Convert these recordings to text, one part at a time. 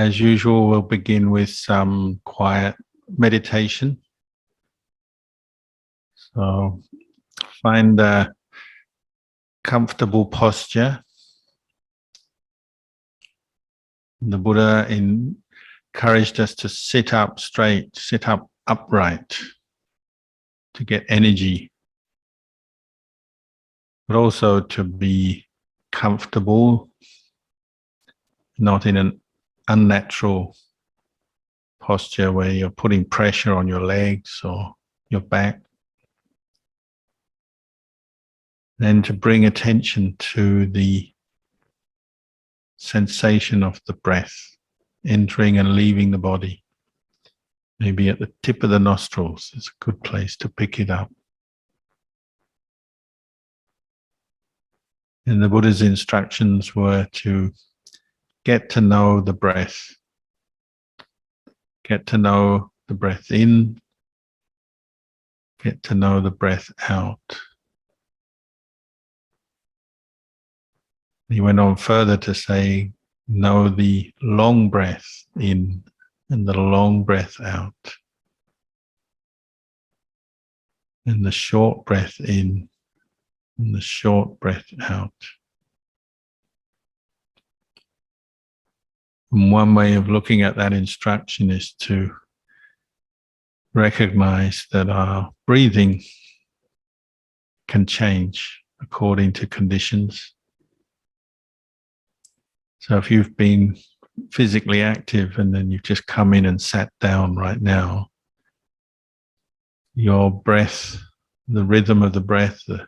As usual, we'll begin with some quiet meditation. So find a comfortable posture. The Buddha encouraged us to sit up straight, sit up upright to get energy, but also to be comfortable, not in an unnatural posture where you're putting pressure on your legs or your back. Then to bring attention to the sensation of the breath entering and leaving the body. Maybe at the tip of the nostrils is a good place to pick it up. And the Buddha's instructions were to get to know the breath. Get to know the breath in. Get to know the breath out. He went on further to say, know the long breath in and the long breath out. And the short breath in and the short breath out. And one way of looking at that instruction is to recognize that our breathing can change according to conditions. So if you've been physically active and then you've just come in and sat down right now, your breath, the rhythm of the breath, the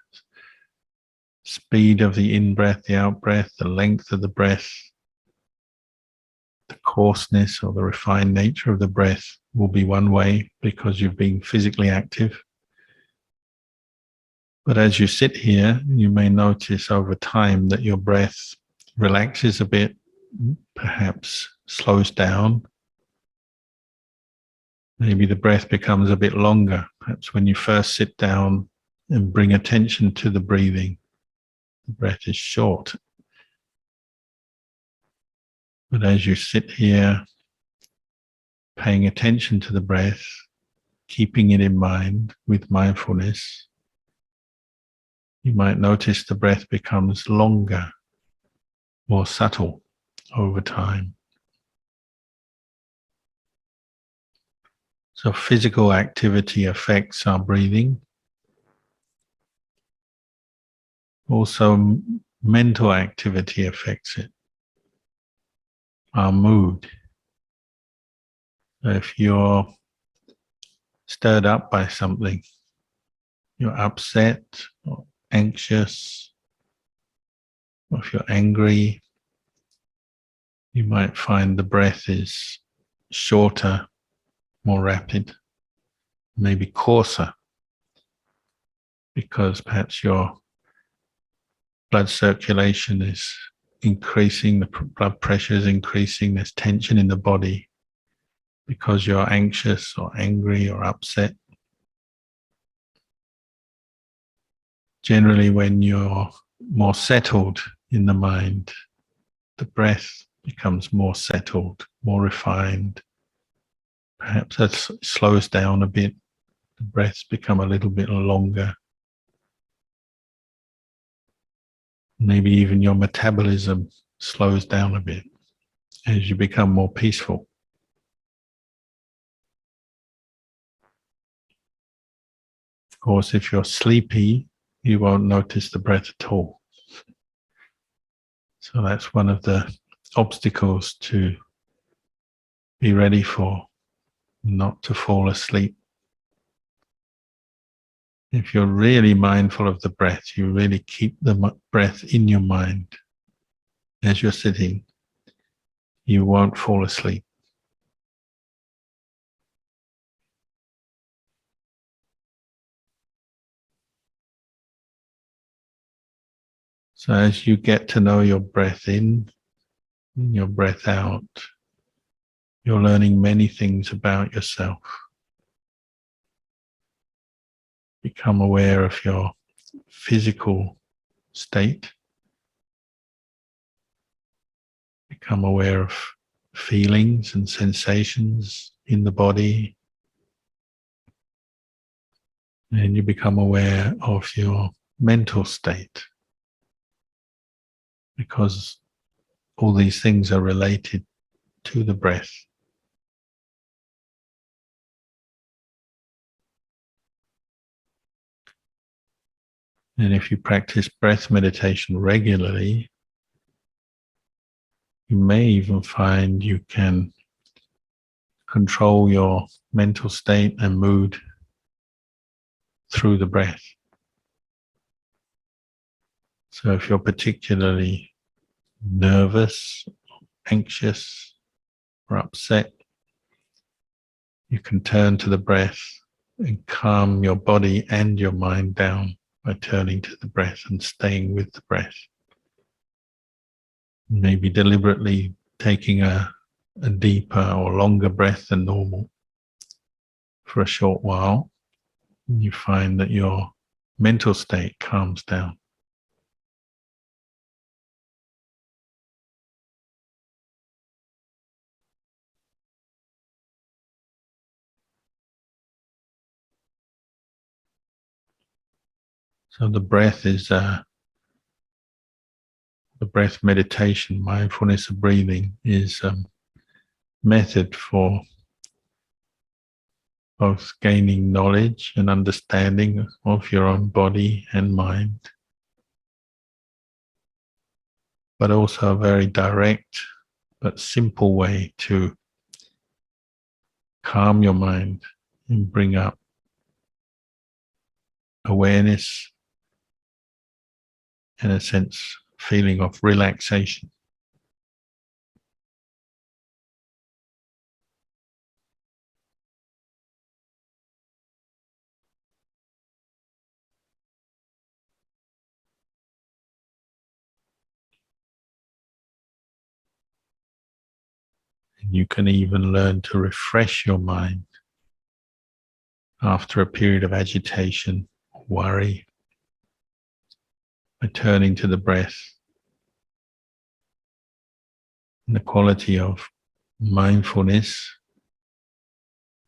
speed of the in-breath, the out-breath, the length of the breath, the coarseness or the refined nature of the breath will be one way because you've been physically active. But as you sit here, you may notice over time that your breath relaxes a bit, perhaps slows down. Maybe the breath becomes a bit longer. Perhaps when you first sit down and bring attention to the breathing, the breath is short. But as you sit here, paying attention to the breath, keeping it in mind with mindfulness, you might notice the breath becomes longer, more subtle over time. So physical activity affects our breathing. Also, mental activity affects it. Our mood. So if you're stirred up by something, you're upset or anxious, or if you're angry, you might find the breath is shorter, more rapid, maybe coarser, because perhaps your blood circulation is increasing, the blood pressure is increasing, there's tension in the body because you're anxious or angry or upset. Generally, when you're more settled in the mind, the breath becomes more settled, more refined. Perhaps that slows down a bit. The breaths become a little bit longer. Maybe even your metabolism slows down a bit as you become more peaceful. Of course, if you're sleepy, you won't notice the breath at all. So that's one of the obstacles to be ready for, not to fall asleep. If you're really mindful of the breath, you really keep the breath in your mind as you're sitting, you won't fall asleep. So as you get to know your breath in and your breath out, you're learning many things about yourself. Become aware of your physical state. Become aware of feelings and sensations in the body, and you become aware of your mental state, because all these things are related to the breath. And if you practice breath meditation regularly, you may even find you can control your mental state and mood through the breath. So if you're particularly nervous, anxious, or upset, you can turn to the breath and calm your body and your mind down by turning to the breath and staying with the breath. Maybe deliberately taking a deeper or longer breath than normal for a short while. You find that your mental state calms down. So the breath is the breath meditation, mindfulness of breathing, is a method for both gaining knowledge and understanding of your own body and mind, but also a very direct but simple way to calm your mind and bring up awareness and a sense, feeling of relaxation. And you can even learn to refresh your mind after a period of agitation or worry by turning to the breath. And the quality of mindfulness,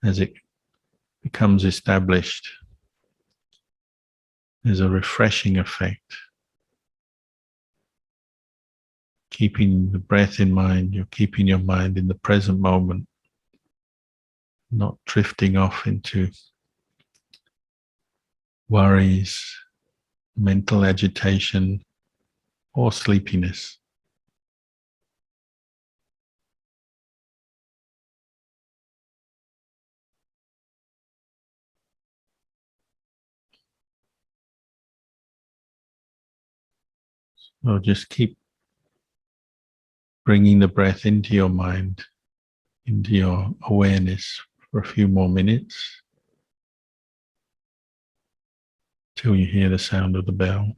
as it becomes established, is a refreshing effect. Keeping the breath in mind, you're keeping your mind in the present moment, not drifting off into worries, mental agitation, or sleepiness. So just keep bringing the breath into your mind, into your awareness for a few more minutes till you hear the sound of the bell.